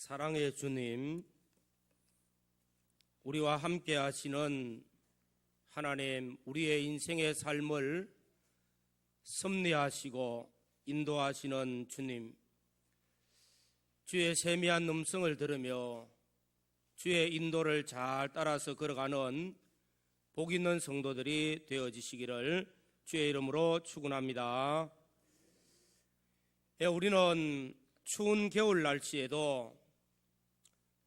사랑의 주님, 우리와 함께 하시는 하나님, 우리의 인생의 삶을 섭리하시고 인도하시는 주님, 주의 세미한 음성을 들으며 주의 인도를 잘 따라서 걸어가는 복 있는 성도들이 되어지시기를 주의 이름으로 축원합니다. 우리는 추운 겨울 날씨에도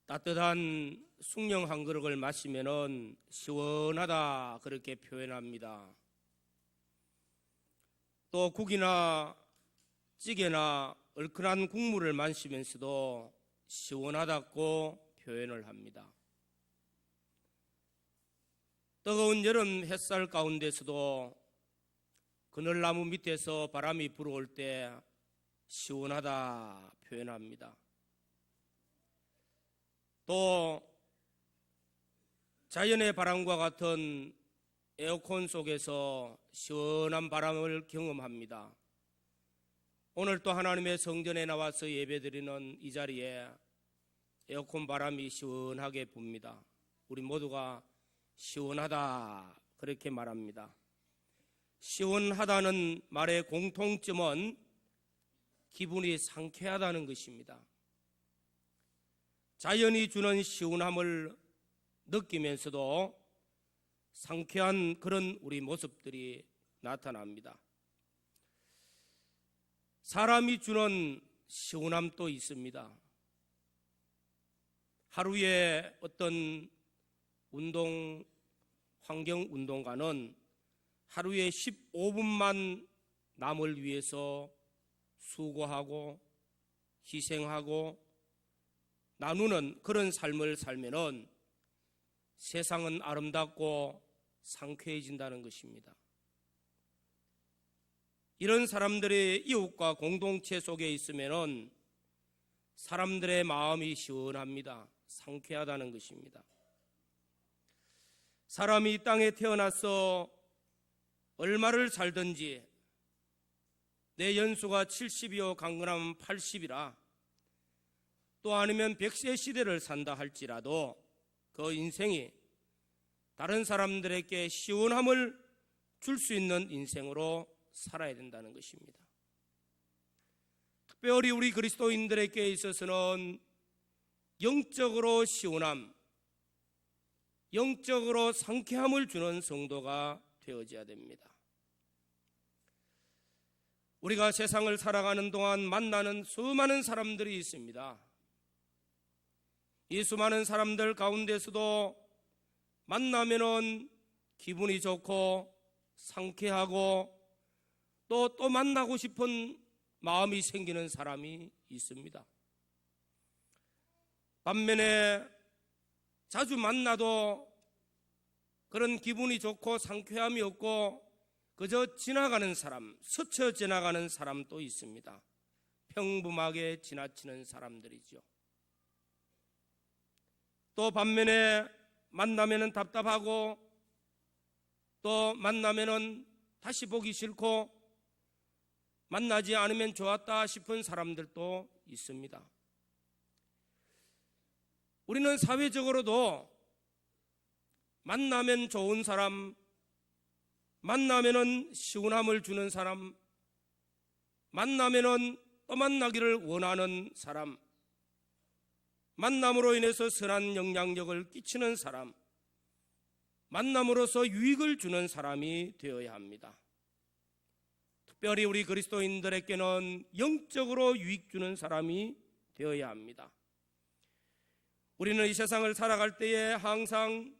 따뜻한 숭늉 한 그릇을 마시면은 시원하다 그렇게 표현합니다. 또 국이나 찌개나 얼큰한 국물을 마시면서도 시원하다고 표현을 합니다. 뜨거운 여름 햇살 가운데서도 그늘나무 밑에서 바람이 불어올 때 시원하다 표현합니다. 또 자연의 바람과 같은 에어컨 속에서 시원한 바람을 경험합니다. 오늘 또 하나님의 성전에 나와서 예배드리는 이 자리에 에어컨 바람이 시원하게 붑니다. 우리 모두가 시원하다 그렇게 말합니다. 시원하다는 말의 공통점은 기분이 상쾌하다는 것입니다. 자연이 주는 시원함을 느끼면서도 상쾌한 그런 우리 모습들이 나타납니다. 사람이 주는 시원함도 있습니다. 하루에 어떤 환경운동가는 하루에 15분만 남을 위해서 수고하고 희생하고 나누는 그런 삶을 살면은 세상은 아름답고 상쾌해진다는 것입니다. 이런 사람들의 이웃과 공동체 속에 있으면은 사람들의 마음이 시원합니다. 상쾌하다는 것입니다. 사람이 이 땅에 태어나서 얼마를 살든지 내 연수가 70이요 강건하면 80이라 또 아니면 100세 시대를 산다 할지라도 그 인생이 다른 사람들에게 시원함을 줄 수 있는 인생으로 살아야 된다는 것입니다. 특별히 우리 그리스도인들에게 있어서는 영적으로 시원함, 영적으로 상쾌함을 주는 성도가 되어져야 됩니다. 우리가 세상을 살아가는 동안 만나는 수많은 사람들이 있습니다. 이 수많은 사람들 가운데서도 만나면은 기분이 좋고 상쾌하고 또 만나고 싶은 마음이 생기는 사람이 있습니다. 반면에 자주 만나도 그런 기분이 좋고 상쾌함이 없고 그저 지나가는 사람, 스쳐 지나가는 사람도 있습니다. 평범하게 지나치는 사람들이죠. 또 반면에 만나면은 답답하고 또 만나면은 다시 보기 싫고 만나지 않으면 좋았다 싶은 사람들도 있습니다. 우리는 사회적으로도 만나면 좋은 사람, 만나면은 시원함을 주는 사람, 만나면은 또 만나기를 원하는 사람, 만남으로 인해서 선한 영향력을 끼치는 사람, 만남으로서 유익을 주는 사람이 되어야 합니다. 특별히 우리 그리스도인들에게는 영적으로 유익 주는 사람이 되어야 합니다. 우리는 이 세상을 살아갈 때에 항상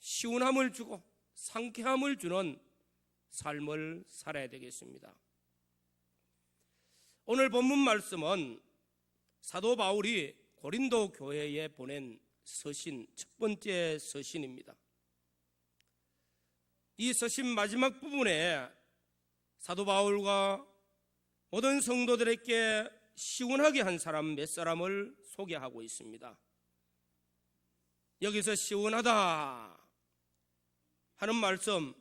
시원함을 주고 상쾌함을 주는 삶을 살아야 되겠습니다. 오늘 본문 말씀은 사도 바울이 고린도 교회에 보낸 서신, 첫 번째 서신입니다. 이 서신 마지막 부분에 사도 바울과 모든 성도들에게 시원하게 한 사람 몇 사람을 소개하고 있습니다. 여기서 시원하다 하는 말씀,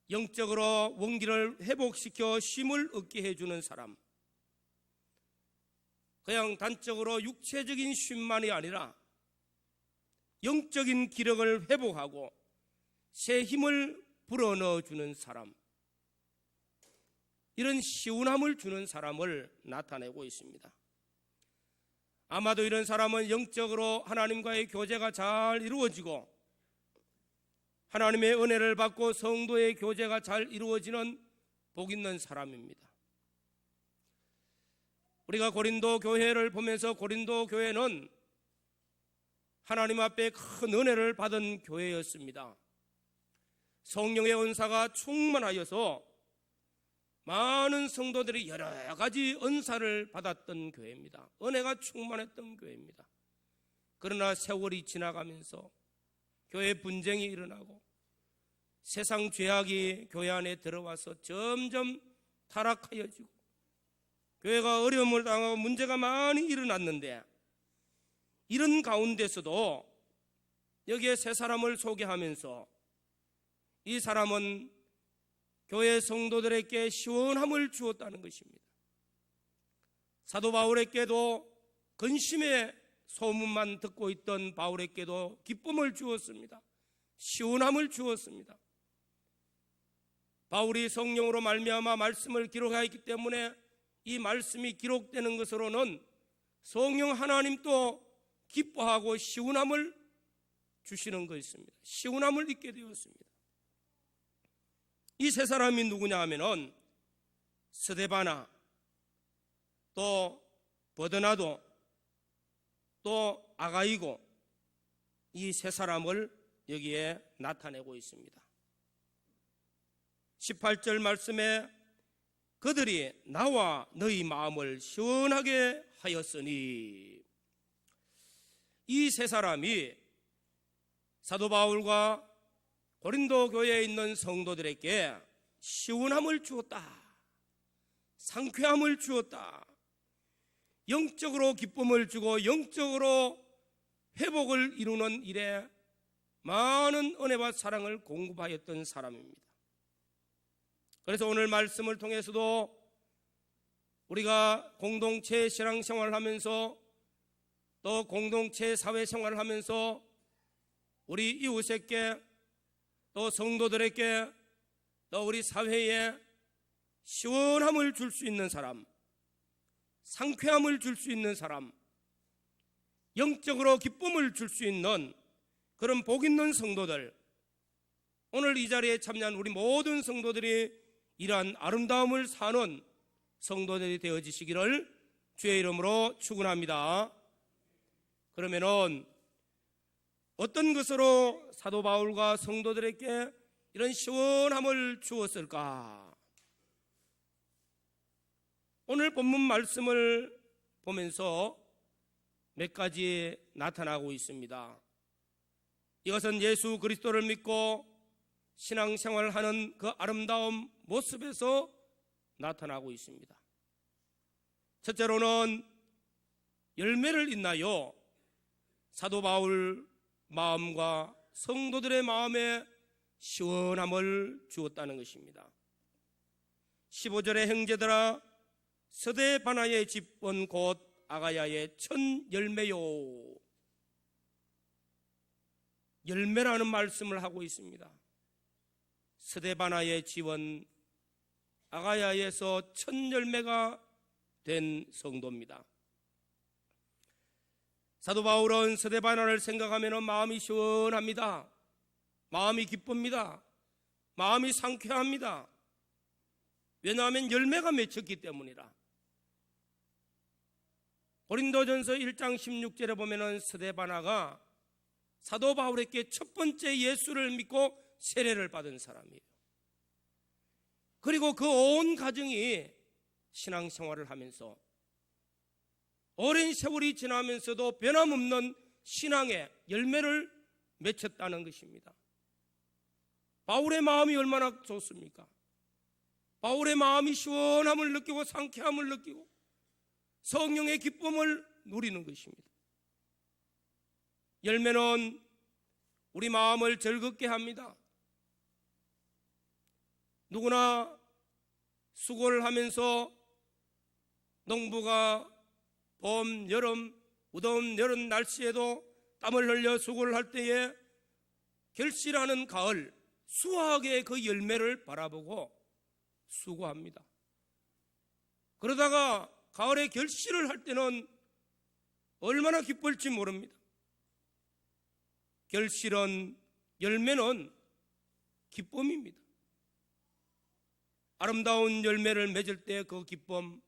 영적으로 원기를 회복시켜 쉼을 얻게 해주는 사람, 그냥 단적으로 육체적인 쉼만이 아니라 영적인 기력을 회복하고 새 힘을 불어넣어 주는 사람, 이런 시원함을 주는 사람을 나타내고 있습니다. 아마도 이런 사람은 영적으로 하나님과의 교제가 잘 이루어지고 하나님의 은혜를 받고 성도의 교제가 잘 이루어지는 복 있는 사람입니다. 우리가 고린도 교회를 보면서 고린도 교회는 하나님 앞에 큰 은혜를 받은 교회였습니다. 성령의 은사가 충만하여서 많은 성도들이 여러 가지 은사를 받았던 교회입니다. 은혜가 충만했던 교회입니다. 그러나 세월이 지나가면서 교회 분쟁이 일어나고 세상 죄악이 교회 안에 들어와서 점점 타락하여지고 교회가 어려움을 당하고 문제가 많이 일어났는데, 이런 가운데서도 여기에 세 사람을 소개하면서 이 사람은 교회 성도들에게 시원함을 주었다는 것입니다. 사도 바울에게도 근심의 소문만 듣고 있던 바울에게도 기쁨을 주었습니다. 시원함을 주었습니다. 바울이 성령으로 말미암아 말씀을 기록하였기 때문에 이 말씀이 기록되는 것으로는 성령 하나님도 기뻐하고 시원함을 주시는 것입니다. 시원함을 잊게 되었습니다. 이 세 사람이 누구냐 하면은 스데바나, 또 버드나도, 또 아가이고, 이 세 사람을 여기에 나타내고 있습니다. 18절 말씀에 그들이 나와 너희 마음을 시원하게 하였으니, 이 세 사람이 사도 바울과 고린도 교회에 있는 성도들에게 시원함을 주었다, 상쾌함을 주었다, 영적으로 기쁨을 주고 영적으로 회복을 이루는 일에 많은 은혜와 사랑을 공급하였던 사람입니다. 그래서 오늘 말씀을 통해서도 우리가 공동체 신앙생활을 하면서 또 공동체 사회생활을 하면서 우리 이웃에게 또 성도들에게 또 우리 사회에 시원함을 줄 수 있는 사람, 상쾌함을 줄 수 있는 사람, 영적으로 기쁨을 줄 수 있는 그런 복 있는 성도들, 오늘 이 자리에 참여한 우리 모든 성도들이 이러한 아름다움을 사는 성도들이 되어지시기를 주의 이름으로 축원합니다. 그러면은 어떤 것으로 사도 바울과 성도들에게 이런 시원함을 주었을까? 오늘 본문 말씀을 보면서 몇 가지 나타나고 있습니다. 이것은 예수 그리스도를 믿고 신앙생활을 하는 그 아름다운 모습에서 나타나고 있습니다. 첫째로는 열매를 잇나요 사도 바울 마음과 성도들의 마음에 시원함을 주었다는 것입니다. 15절의 형제들아, 스데바나의 집은 곧 아가야의 첫 열매요. 열매라는 말씀을 하고 있습니다. 스데바나의 집은 아가야에서 첫 열매가 된 성도입니다. 사도 바울은 스데바나를 생각하면 마음이 시원합니다. 마음이 기쁩니다. 마음이 상쾌합니다. 왜냐하면 열매가 맺혔기 때문이라. 고린도전서 1장 16절에 보면 스데바나가 사도 바울에게 첫 번째 예수를 믿고 세례를 받은 사람이에요. 그리고 그 온 가정이 신앙생활을 하면서 오랜 세월이 지나면서도 변함없는 신앙의 열매를 맺혔다는 것입니다. 바울의 마음이 얼마나 좋습니까? 바울의 마음이 시원함을 느끼고 상쾌함을 느끼고 성령의 기쁨을 누리는 것입니다. 열매는 우리 마음을 즐겁게 합니다. 누구나 수고를 하면서 농부가 봄, 여름, 무더운 여름 날씨에도 땀을 흘려 수고를 할 때에 결실하는 가을, 수확의 그 열매를 바라보고 수고합니다. 그러다가 가을에 결실을 할 때는 얼마나 기쁠지 모릅니다. 결실은, 열매는 기쁨입니다. 아름다운 열매를 맺을 때 그 기쁨은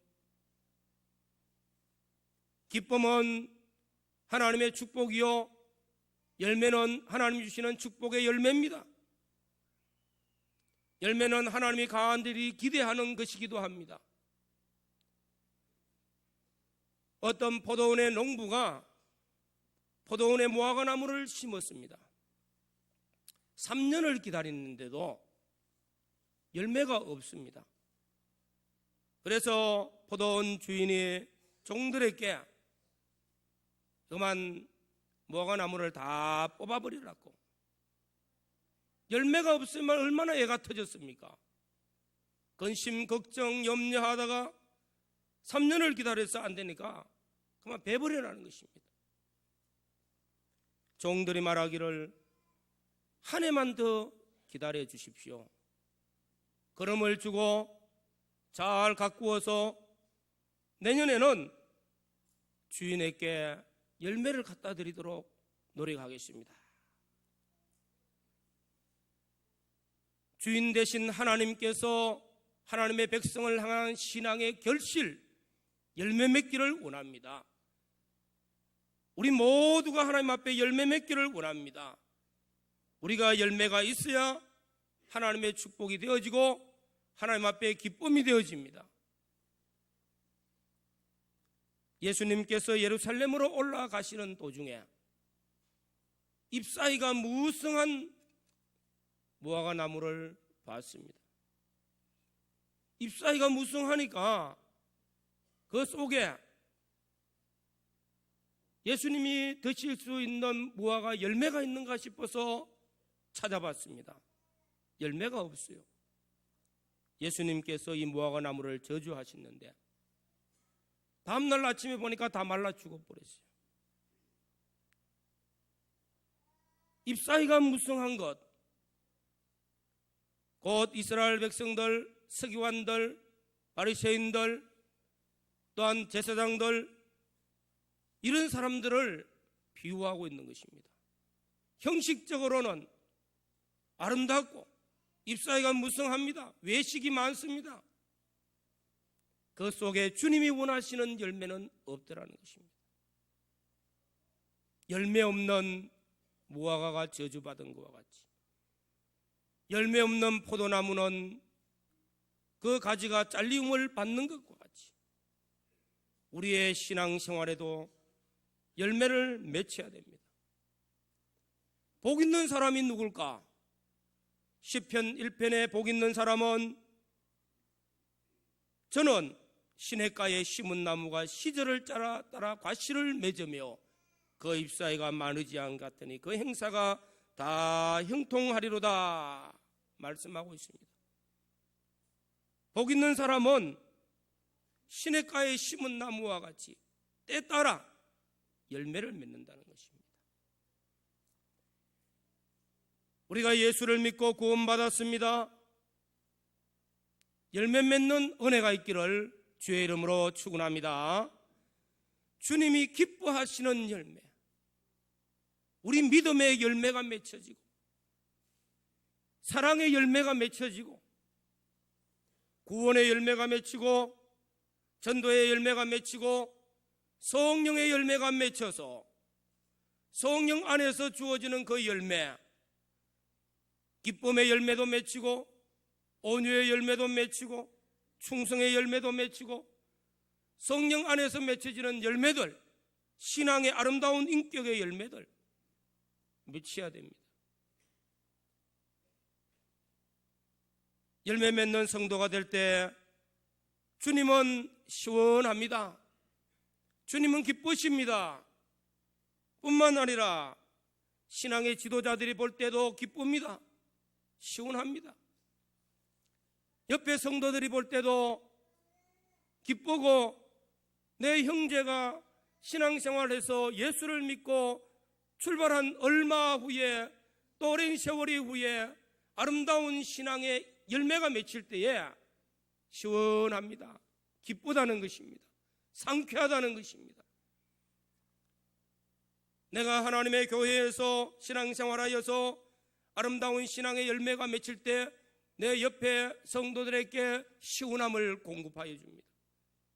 하나님의 축복이요, 열매는 하나님이 주시는 축복의 열매입니다. 열매는 하나님이 가안들이 기대하는 것이기도 합니다. 어떤 포도원의 농부가 포도원에 무화과 나무를 심었습니다. 3년을 기다렸는데도 열매가 없습니다. 그래서 포도원 주인이 종들에게 그만 무화과 나무를 다 뽑아버리라고. 열매가 없으면 얼마나 애가 터졌습니까? 근심, 걱정, 염려하다가 3년을 기다려서 안 되니까 그만 베버리라는 것입니다. 종들이 말하기를 한 해만 더 기다려 주십시오. 걸음을 주고 잘 가꾸어서 내년에는 주인에게 열매를 갖다 드리도록 노력하겠습니다. 주인 되신 하나님께서 하나님의 백성을 향한 신앙의 결실, 열매 맺기를 원합니다. 우리 모두가 하나님 앞에 열매 맺기를 원합니다. 우리가 열매가 있어야 하나님의 축복이 되어지고 하나님 앞에 기쁨이 되어집니다. 예수님께서 예루살렘으로 올라가시는 도중에 잎사귀가 무성한 무화과 나무를 봤습니다. 잎사귀가 무성하니까 그 속에 예수님이 드실 수 있는 무화과 열매가 있는가 싶어서 찾아봤습니다. 열매가 없어요. 예수님께서 이 무화과 나무를 저주하셨는데 다음날 아침에 보니까 다 말라 죽어버렸어요. 잎사귀가 무성한 것, 곧 이스라엘 백성들, 서기관들, 바리새인들, 또한 제사장들, 이런 사람들을 비유하고 있는 것입니다. 형식적으로는 아름답고 잎사귀가 무성합니다. 외식이 많습니다. 그 속에 주님이 원하시는 열매는 없더라는 것입니다. 열매 없는 무화과가 저주받은 것과 같이 열매 없는 포도나무는 그 가지가 잘림을 받는 것과 같이 우리의 신앙생활에도 열매를 맺혀야 됩니다. 복 있는 사람이 누굴까? 시편 1편에 복 있는 사람은 저는 시냇가에 심은 나무가 시절을 따라 과실을 맺으며 그 잎사귀가 마르지 않 같으니 그 행사가 다 형통하리로다 말씀하고 있습니다. 복 있는 사람은 시냇가에 심은 나무와 같이 때 따라 열매를 맺는다는 것입니다. 우리가 예수를 믿고 구원받았습니다. 열매 맺는 은혜가 있기를 주의 이름으로 축원합니다. 주님이 기뻐하시는 열매, 우리 믿음의 열매가 맺혀지고 사랑의 열매가 맺혀지고 구원의 열매가 맺히고 전도의 열매가 맺히고 성령의 열매가 맺혀서 성령 안에서 주어지는 그 열매, 기쁨의 열매도 맺히고 온유의 열매도 맺히고 충성의 열매도 맺히고 성령 안에서 맺혀지는 열매들, 신앙의 아름다운 인격의 열매들 맺혀야 됩니다. 열매 맺는 성도가 될 때 주님은 시원합니다. 주님은 기쁘십니다. 뿐만 아니라 신앙의 지도자들이 볼 때도 기쁩니다. 시원합니다. 옆에 성도들이 볼 때도 기쁘고 내 형제가 신앙생활해서 예수를 믿고 출발한 얼마 후에, 또 오랜 세월이 후에 아름다운 신앙의 열매가 맺힐 때에 시원합니다. 기쁘다는 것입니다. 상쾌하다는 것입니다. 내가 하나님의 교회에서 신앙생활하여서 아름다운 신앙의 열매가 맺힐 때 내 옆에 성도들에게 시원함을 공급하여 줍니다.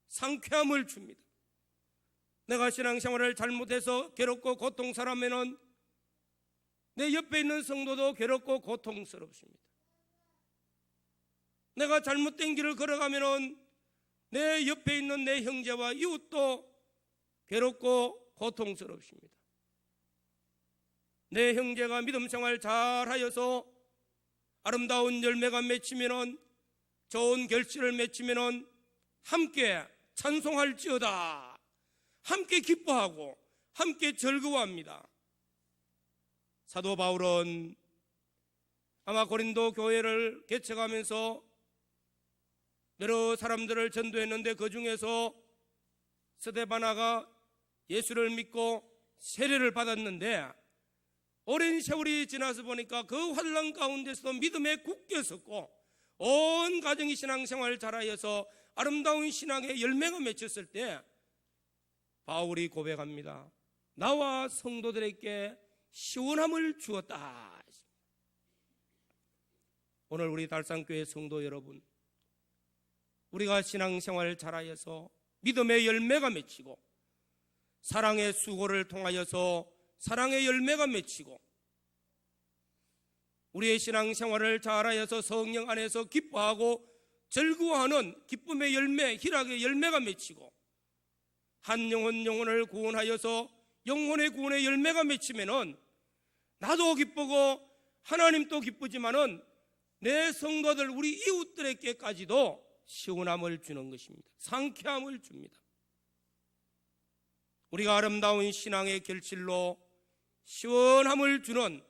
상쾌함을 줍니다. 내가 신앙생활을 잘못해서 괴롭고 고통스러우면 내 옆에 있는 성도도 괴롭고 고통스럽습니다. 내가 잘못된 길을 걸어가면 내 옆에 있는 내 형제와 이웃도 괴롭고 고통스럽습니다. 내 형제가 믿음생활 잘하여서 아름다운 열매가 맺히면, 좋은 결실을 맺히면 함께 찬송할지어다, 함께 기뻐하고 함께 즐거워합니다. 사도 바울은 아마 고린도 교회를 개척하면서 여러 사람들을 전도했는데 그 중에서 스데바나가 예수를 믿고 세례를 받았는데 오랜 세월이 지나서 보니까 그 환난 가운데서도 믿음에 굳게 섰고 온 가정이 신앙생활을 잘하여서 아름다운 신앙의 열매가 맺혔을 때 바울이 고백합니다. 나와 성도들에게 시원함을 주었다. 오늘 우리 달산교회 성도 여러분, 우리가 신앙생활을 잘하여서 믿음의 열매가 맺히고 사랑의 수고를 통하여서 사랑의 열매가 맺히고 우리의 신앙생활을 잘하여서 성령 안에서 기뻐하고 즐거워하는 기쁨의 열매, 희락의 열매가 맺히고 한 영혼을 구원하여서 영혼의 구원의 열매가 맺히면은 나도 기쁘고 하나님도 기쁘지만은 내 성도들, 우리 이웃들에게까지도 시원함을 주는 것입니다. 상쾌함을 줍니다. 우리가 아름다운 신앙의 결실로 시원함을 주는,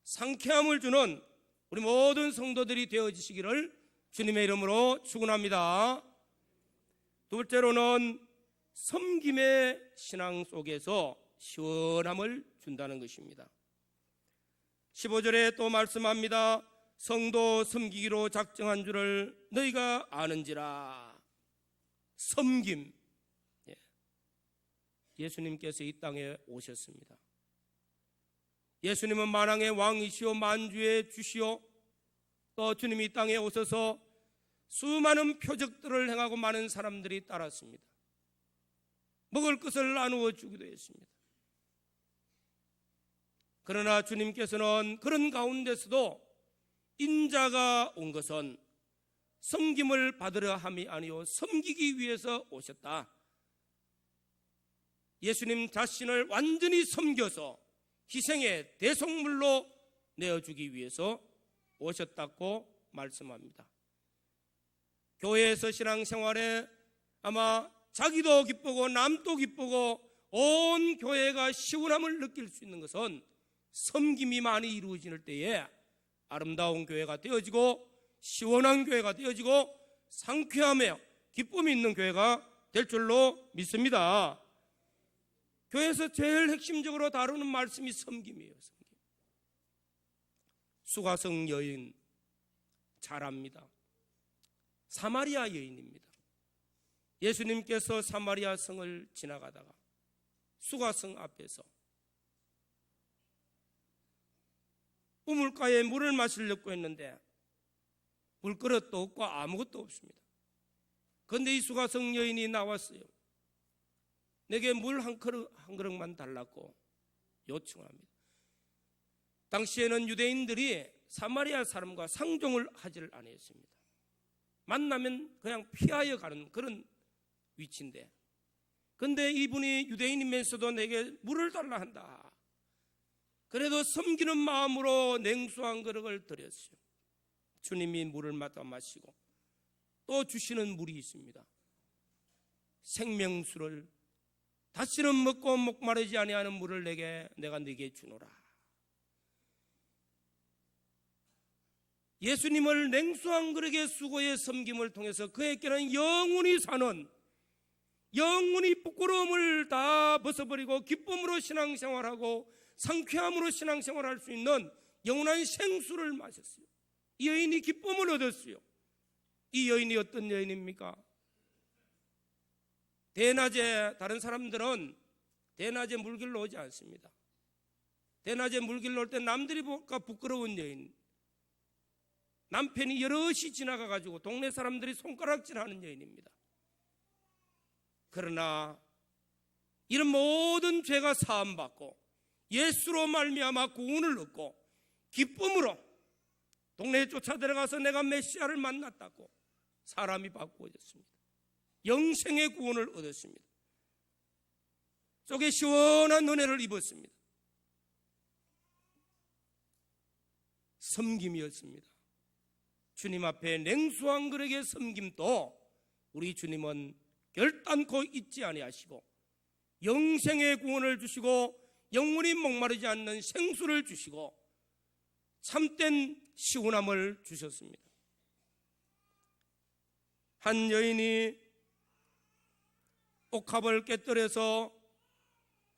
상쾌함을 주는 우리 모든 성도들이 되어지시기를 주님의 이름으로 축원합니다. 두 번째로는 섬김의 신앙 속에서 시원함을 준다는 것입니다. 15절에 또 말씀합니다. 성도 섬기기로 작정한 줄을 너희가 아는지라. 섬김. 예수님께서 이 땅에 오셨습니다. 예수님은 만왕의 왕이시오 만주의 주시오. 또 주님이 이 땅에 오셔서 수많은 표적들을 행하고 많은 사람들이 따랐습니다. 먹을 것을 나누어 주기도 했습니다. 그러나 주님께서는 그런 가운데서도 인자가 온 것은 섬김을 받으려 함이 아니요 섬기기 위해서 오셨다. 예수님 자신을 완전히 섬겨서 희생의 대속물로 내어주기 위해서 오셨다고 말씀합니다. 교회에서 신앙생활에 아마 자기도 기쁘고 남도 기쁘고 온 교회가 시원함을 느낄 수 있는 것은 섬김이 많이 이루어질 때에 아름다운 교회가 되어지고 시원한 교회가 되어지고 상쾌하며 기쁨이 있는 교회가 될 줄로 믿습니다. 교회에서 제일 핵심적으로 다루는 말씀이 섬김이에요. 섬김. 수가성 여인 잘 압니다. 사마리아 여인입니다. 예수님께서 사마리아 성을 지나가다가 수가성 앞에서 우물가에 물을 마시려고 했는데 물그릇도 없고 아무것도 없습니다. 그런데 이 수가성 여인이 나왔어요. 내게 물 한 그릇만 달라고 요청합니다. 당시에는 유대인들이 사마리아 사람과 상종을 하지를 않았습니다. 만나면 그냥 피하여 가는 그런 위치인데, 그런데 이분이 유대인이면서도 내게 물을 달라 한다. 그래도 섬기는 마음으로 냉수한 그릇을 드렸어요. 주님이 물을 맡아 마시고 또 주시는 물이 있습니다. 생명수를, 다시는 먹고 목마르지 아니하는 물을 내가 네게 주노라. 예수님을 냉수한 그릇의 수고의 섬김을 통해서 그에게는 영원히 사는 영원히 부끄러움을 다 벗어버리고 기쁨으로 신앙생활하고 상쾌함으로 신앙생활할 수 있는 영원한 생수를 마셨어요. 이 여인이 기쁨을 얻었어요. 이 여인이 어떤 여인입니까? 대낮에 다른 사람들은 대낮에 물길로 오지 않습니다. 대낮에 물길로 올 때 남들이 볼까 부끄러운 여인, 남편이 여럿이 지나가가지고 동네 사람들이 손가락질하는 여인입니다. 그러나 이런 모든 죄가 사함받고 예수로 말미암아 구원을 얻고 기쁨으로 동네에 쫓아들어가서 내가 메시아를 만났다고 사람이 바꾸어졌습니다. 영생의 구원을 얻었습니다. 속에 시원한 은혜를 입었습니다. 섬김이었습니다. 주님 앞에 냉수한 그릇의 섬김도 우리 주님은 결단코 잊지 아니하시고 영생의 구원을 주시고 영원히 목마르지 않는 생수를 주시고 참된 시원함을 주셨습니다. 한 여인이 옥합을 깨뜨려서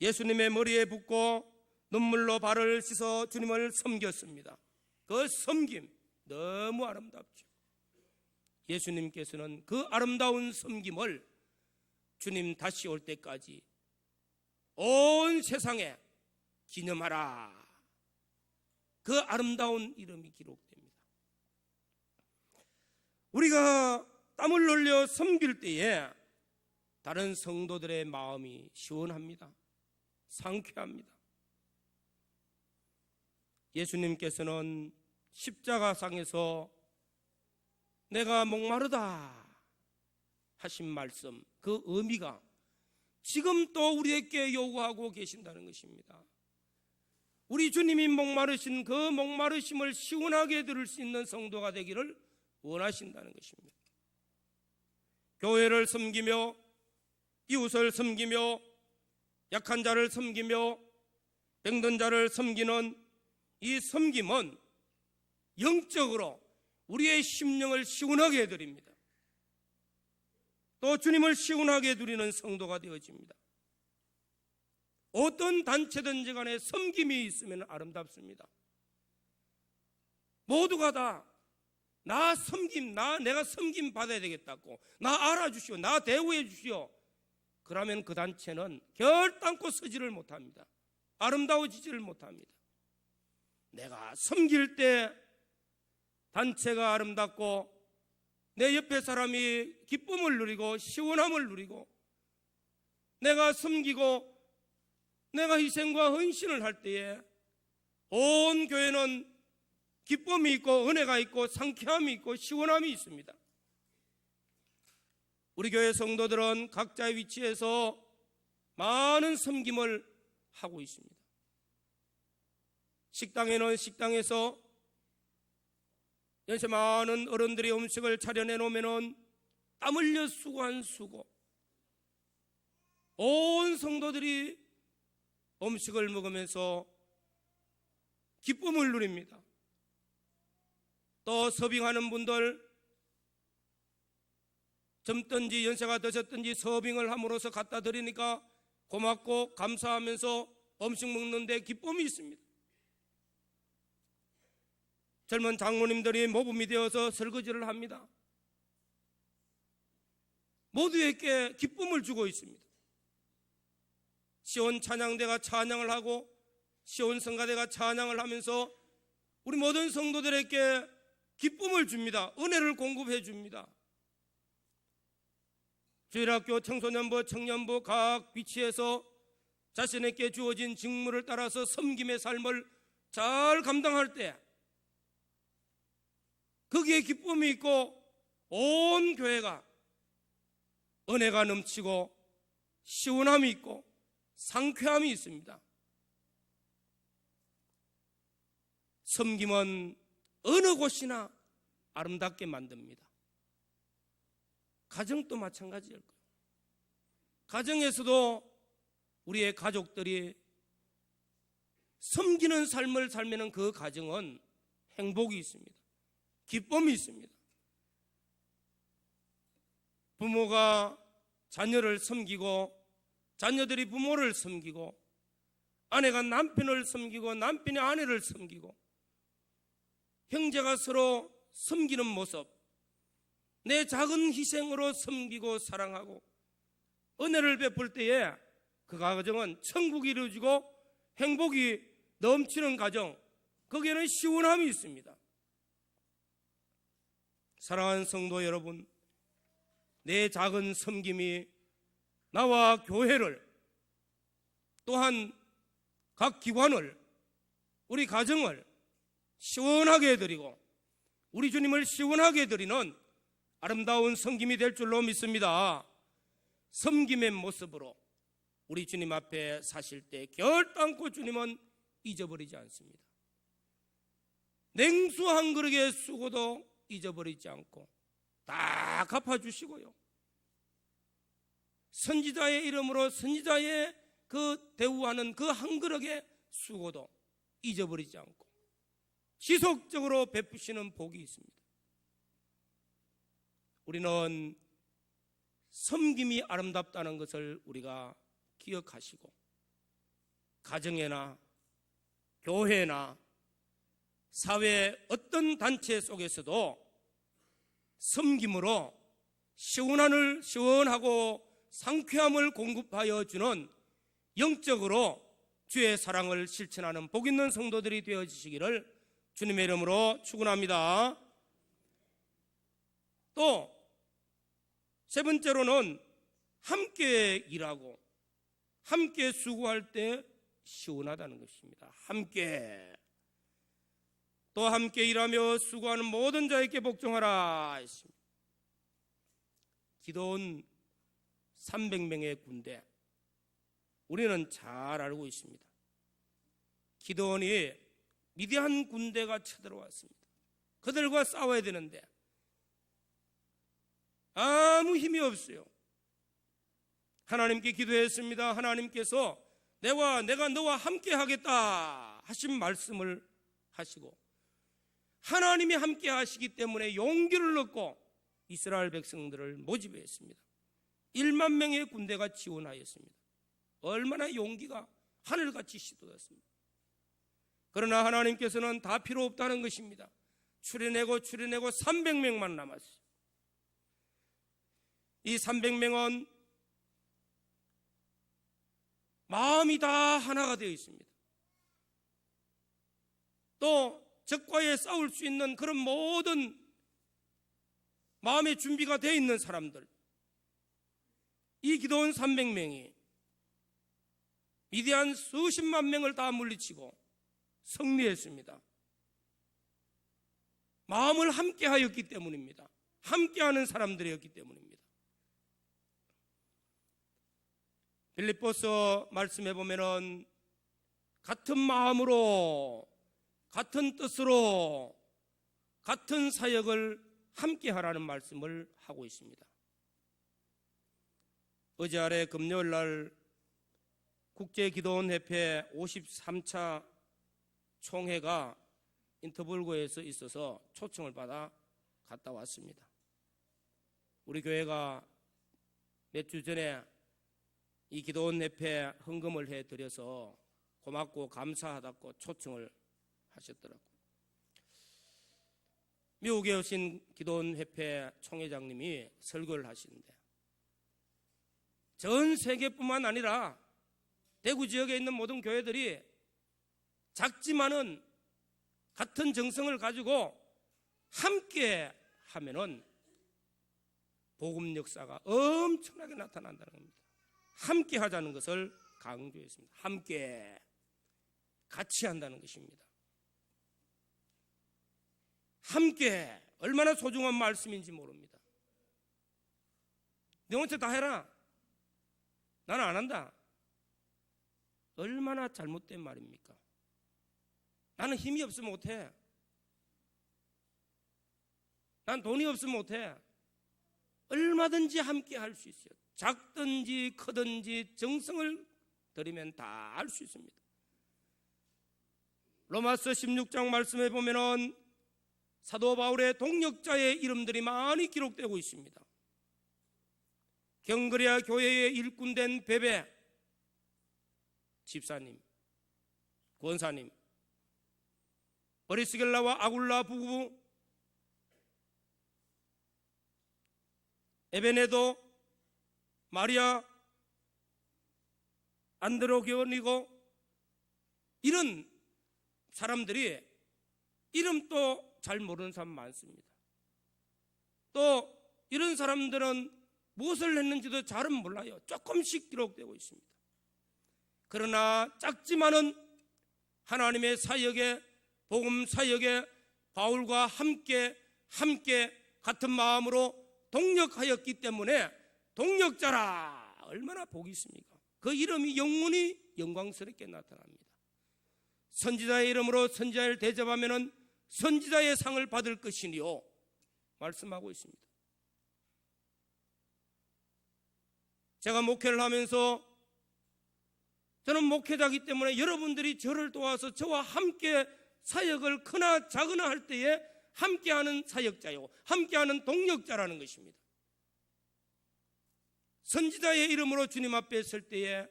예수님의 머리에 붓고 눈물로 발을 씻어 주님을 섬겼습니다. 그 섬김 너무 아름답죠. 예수님께서는 그 아름다운 섬김을 주님 다시 올 때까지 온 세상에 기념하라. 그 아름다운 이름이 기록됩니다. 우리가 땀을 흘려 섬길 때에 다른 성도들의 마음이 시원합니다. 상쾌합니다. 예수님께서는 십자가상에서 내가 목마르다 하신 말씀, 그 의미가 지금 또 우리에게 요구하고 계신다는 것입니다. 우리 주님이 목마르신 그 목마르심을 시원하게 들을 수 있는 성도가 되기를 원하신다는 것입니다. 교회를 섬기며 이웃을 섬기며 약한 자를 섬기며 병든 자를 섬기는 이 섬김은 영적으로 우리의 심령을 시원하게 해드립니다. 또 주님을 시원하게 누리는 성도가 되어집니다. 어떤 단체든지 간에 섬김이 있으면 아름답습니다. 모두가 다 나 섬김, 내가 섬김 받아야 되겠다고, 나 알아주시오, 나 대우해 주시오. 그러면 그 단체는 결단코 서지를 못합니다. 아름다워지지를 못합니다. 내가 섬길 때 단체가 아름답고 내 옆에 사람이 기쁨을 누리고 시원함을 누리고 내가 섬기고 내가 희생과 헌신을 할 때에 온 교회는 기쁨이 있고 은혜가 있고 상쾌함이 있고 시원함이 있습니다. 우리 교회 성도들은 각자의 위치에서 많은 섬김을 하고 있습니다. 식당에는 식당에서 연세 많은 어른들이 음식을 차려내 놓으면 땀 흘려 수고한 수고, 온 성도들이 음식을 먹으면서 기쁨을 누립니다. 또 서빙하는 분들 젊든지 연세가 드셨든지 서빙을 함으로써 갖다 드리니까 고맙고 감사하면서 음식 먹는데 기쁨이 있습니다. 젊은 장로님들이 모범이 되어서 설거지를 합니다. 모두에게 기쁨을 주고 있습니다. 시온 찬양대가 찬양을 하고 시온 성가대가 찬양을 하면서 우리 모든 성도들에게 기쁨을 줍니다. 은혜를 공급해 줍니다. 주일학교, 청소년부, 청년부 각 위치에서 자신에게 주어진 직무를 따라서 섬김의 삶을 잘 감당할 때 거기에 기쁨이 있고 온 교회가 은혜가 넘치고 시원함이 있고 상쾌함이 있습니다. 섬김은 어느 곳이나 아름답게 만듭니다. 가정도 마찬가지일 거예요. 가정에서도 우리의 가족들이 섬기는 삶을 살면 그 가정은 행복이 있습니다. 기쁨이 있습니다. 부모가 자녀를 섬기고 자녀들이 부모를 섬기고 아내가 남편을 섬기고 남편이 아내를 섬기고 형제가 서로 섬기는 모습, 내 작은 희생으로 섬기고 사랑하고 은혜를 베풀 때에 그 가정은 천국이 이루어지고 행복이 넘치는 가정, 거기에는 시원함이 있습니다. 사랑하는 성도 여러분, 내 작은 섬김이 나와 교회를, 또한 각 기관을, 우리 가정을 시원하게 해드리고 우리 주님을 시원하게 해드리는 아름다운 섬김이 될 줄로 믿습니다. 섬김의 모습으로 우리 주님 앞에 사실 때 결단코 주님은 잊어버리지 않습니다. 냉수 한 그릇에 쓰고도 잊어버리지 않고 다 갚아주시고요, 선지자의 이름으로 선지자의 그 대우하는 그 한 그릇의 수고도 잊어버리지 않고 지속적으로 베푸시는 복이 있습니다. 우리는 섬김이 아름답다는 것을 우리가 기억하시고 가정이나 교회나 사회 어떤 단체 속에서도 섬김으로 시원하고 상쾌함을 공급하여 주는 영적으로 주의 사랑을 실천하는 복 있는 성도들이 되어지시기를 주님의 이름으로 축원합니다. 또 세 번째로는 함께 일하고 함께 수고할 때 시원하다는 것입니다. 함께 또 함께 일하며 수고하는 모든 자에게 복종하라 했습니다. 기도원 300명의 군대, 우리는 잘 알고 있습니다. 기도원이 미디안 군대가 쳐들어왔습니다. 그들과 싸워야 되는데 아무 힘이 없어요. 하나님께 기도했습니다. 하나님께서 내가 너와 함께 하겠다 하신 말씀을 하시고 하나님이 함께 하시기 때문에 용기를 얻고 이스라엘 백성들을 모집했습니다. 1만 명의 군대가 지원하였습니다. 얼마나 용기가 하늘같이 쏟았습니다. 그러나 하나님께서는 다 필요 없다는 것입니다. 추려내고 300명만 남았어요. 이 300명은 마음이 다 하나가 되어 있습니다. 또 적과에 싸울 수 있는 그런 모든 마음의 준비가 되어 있는 사람들, 이 기도원 300명이 미디안 수십만 명을 다 물리치고 승리했습니다. 마음을 함께 하였기 때문입니다. 함께하는 사람들이었기 때문입니다. 빌립보서 말씀해 보면은 같은 마음으로 같은 뜻으로 같은 사역을 함께 하라는 말씀을 하고 있습니다. 어제 아래 금요일 날 국제기도원협회 53차 총회가 인터볼고에서 있어서 초청을 받아 갔다 왔습니다. 우리 교회가 몇 주 전에 이 기도원협회 헌금을 해드려서 고맙고 감사하다고 초청을 하셨더라고요. 미국에 오신 기도원협회 총회장님이 설교를 하시는데 전 세계뿐만 아니라 대구 지역에 있는 모든 교회들이 작지만은 같은 정성을 가지고 함께 하면은 복음 역사가 엄청나게 나타난다는 겁니다. 함께 하자는 것을 강조했습니다. 함께 같이 한다는 것입니다. 함께 얼마나 소중한 말씀인지 모릅니다. 너 혼자 다 해라, 나는 안 한다. 얼마나 잘못된 말입니까? 나는 힘이 없으면 못해. 난 돈이 없으면 못해. 얼마든지 함께 할 수 있어요. 작든지 크든지 정성을 들이면 다 할 수 있습니다. 로마서 16장 말씀에 보면은 사도 바울의 동역자의 이름들이 많이 기록되고 있습니다. 경거리아 교회의 일꾼된 베베 집사님, 권사님, 브리스길라와 아굴라 부부, 에베네도, 마리아, 안드로 교원이고, 이런 사람들이 이름도 잘 모르는 사람 많습니다. 또 이런 사람들은 무엇을 했는지도 잘은 몰라요. 조금씩 기록되고 있습니다. 그러나 작지만은 하나님의 사역에, 복음 사역에 바울과 함께 같은 마음으로 동력하였기 때문에 동력자라, 얼마나 복이 있습니까? 그 이름이 영원히 영광스럽게 나타납니다. 선지자의 이름으로 선지자를 대접하면은 선지자의 상을 받을 것이니요 말씀하고 있습니다. 제가 목회를 하면서, 저는 목회자이기 때문에 여러분들이 저를 도와서 저와 함께 사역을 크나 작으나 할 때에 함께하는 사역자요, 함께하는 동력자라는 것입니다. 선지자의 이름으로 주님 앞에 설 때에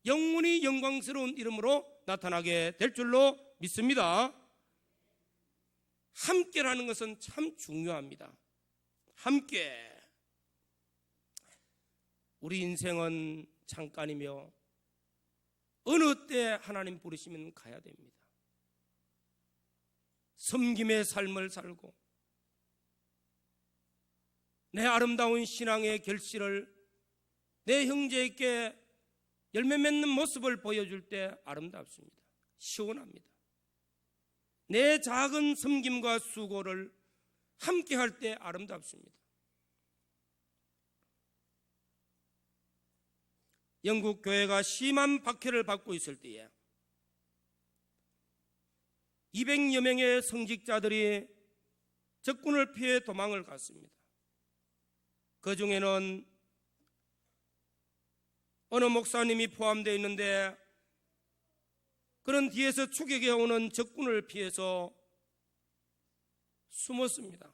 영원히 영광스러운 이름으로 나타나게 될 줄로 믿습니다. 함께라는 것은 참 중요합니다. 함께. 우리 인생은 잠깐이며 어느 때 하나님 부르시면 가야 됩니다. 섬김의 삶을 살고 내 아름다운 신앙의 결실을 내 형제에게 열매 맺는 모습을 보여줄 때 아름답습니다. 시원합니다. 내 작은 섬김과 수고를 함께 할 때 아름답습니다. 영국 교회가 심한 박해를 받고 있을 때에 200여 명의 성직자들이 적군을 피해 도망을 갔습니다. 그 중에는 어느 목사님이 포함되어 있는데, 그런 뒤에서 추격해 오는 적군을 피해서 숨었습니다.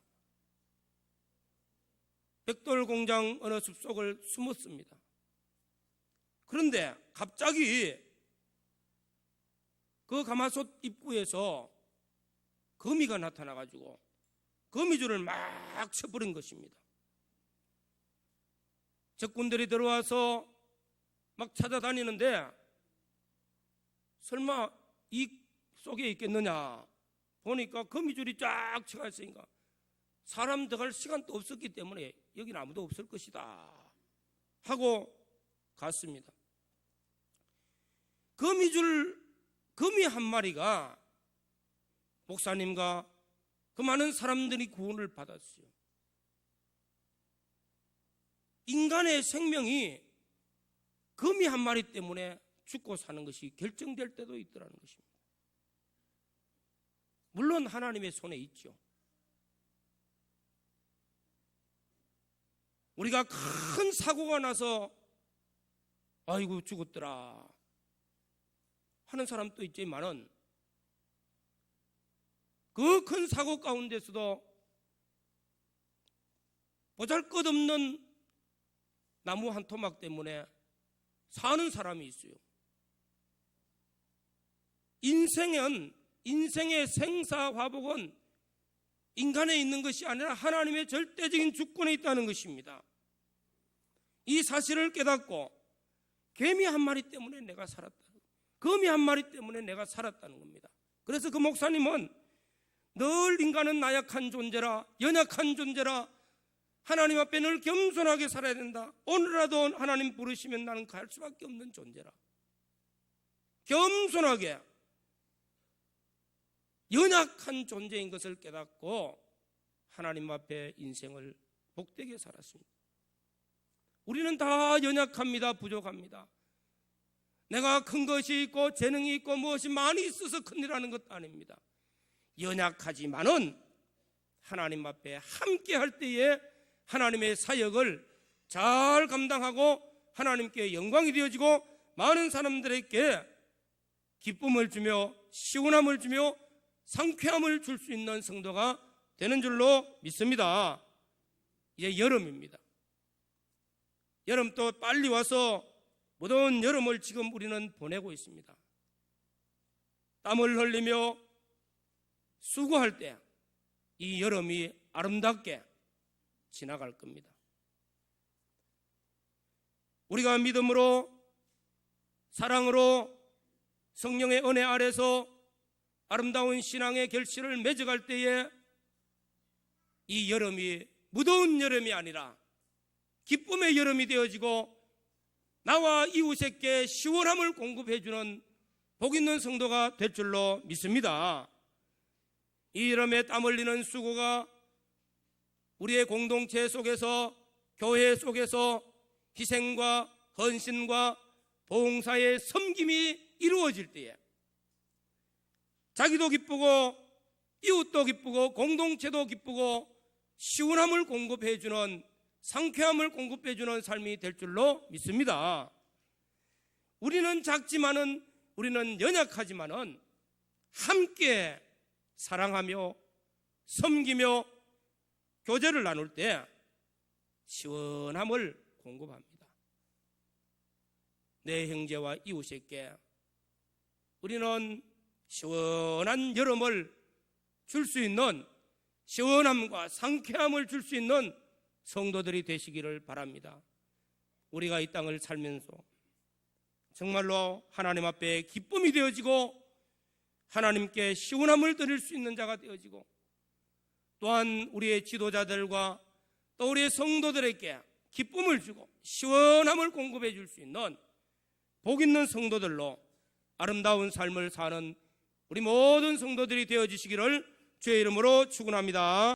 벽돌 공장 어느 숲속을 숨었습니다. 그런데 갑자기 그 가마솥 입구에서 거미가 나타나가지고 거미줄을 막 쳐버린 것입니다. 적군들이 들어와서 막 찾아다니는데 설마 이 속에 있겠느냐 보니까 거미줄이 쫙 쳐가 있으니까 사람 들어갈 시간도 없었기 때문에 여기는 아무도 없을 것이다 하고 갔습니다. 거미 한 마리가 목사님과 그 많은 사람들이 구원을 받았어요. 인간의 생명이 거미 한 마리 때문에 죽고 사는 것이 결정될 때도 있더라는 것입니다. 물론 하나님의 손에 있죠. 우리가 큰 사고가 나서 아이고 죽었더라 하는 사람도 있지만은 그 큰 사고 가운데서도 보잘것없는 나무 한 토막 때문에 사는 사람이 있어요. 인생의 생사화복은 인간에 있는 것이 아니라 하나님의 절대적인 주권에 있다는 것입니다. 이 사실을 깨닫고 개미 한 마리 때문에 내가 살았다, 거미 한 마리 때문에 내가 살았다는 겁니다. 그래서 그 목사님은 늘 인간은 나약한 존재라, 연약한 존재라, 하나님 앞에 늘 겸손하게 살아야 된다. 오늘라도 하나님 부르시면 나는 갈 수밖에 없는 존재라, 겸손하게 연약한 존재인 것을 깨닫고 하나님 앞에 인생을 복되게 살았습니다. 우리는 다 연약합니다. 부족합니다. 내가 큰 것이 있고 재능이 있고 무엇이 많이 있어서 큰일하는 것도 아닙니다. 연약하지만은 하나님 앞에 함께 할 때에 하나님의 사역을 잘 감당하고 하나님께 영광이 되어지고 많은 사람들에게 기쁨을 주며 시원함을 주며 상쾌함을 줄 수 있는 성도가 되는 줄로 믿습니다. 이제 여름입니다. 여름 또 빨리 와서 무더운 여름을 지금 우리는 보내고 있습니다. 땀을 흘리며 수고할 때 이 여름이 아름답게 지나갈 겁니다. 우리가 믿음으로 사랑으로 성령의 은혜 아래서 아름다운 신앙의 결실을 맺어갈 때에 이 여름이 무더운 여름이 아니라 기쁨의 여름이 되어지고 나와 이웃에게 시원함을 공급해주는 복 있는 성도가 될 줄로 믿습니다. 이 여름에 땀 흘리는 수고가 우리의 공동체 속에서, 교회 속에서 희생과 헌신과 봉사의 섬김이 이루어질 때에 자기도 기쁘고 이웃도 기쁘고 공동체도 기쁘고 시원함을 공급해주는, 상쾌함을 공급해주는 삶이 될 줄로 믿습니다. 우리는 작지만은, 우리는 연약하지만은 함께 사랑하며 섬기며 교제를 나눌 때 시원함을 공급합니다. 내 형제와 이웃에게 우리는 시원한 여름을 줄 수 있는, 시원함과 상쾌함을 줄 수 있는 성도들이 되시기를 바랍니다. 우리가 이 땅을 살면서 정말로 하나님 앞에 기쁨이 되어지고 하나님께 시원함을 드릴 수 있는 자가 되어지고, 또한 우리의 지도자들과 또 우리의 성도들에게 기쁨을 주고 시원함을 공급해 줄 수 있는 복 있는 성도들로 아름다운 삶을 사는 우리 모든 성도들이 되어지시기를 주의 이름으로 축원합니다.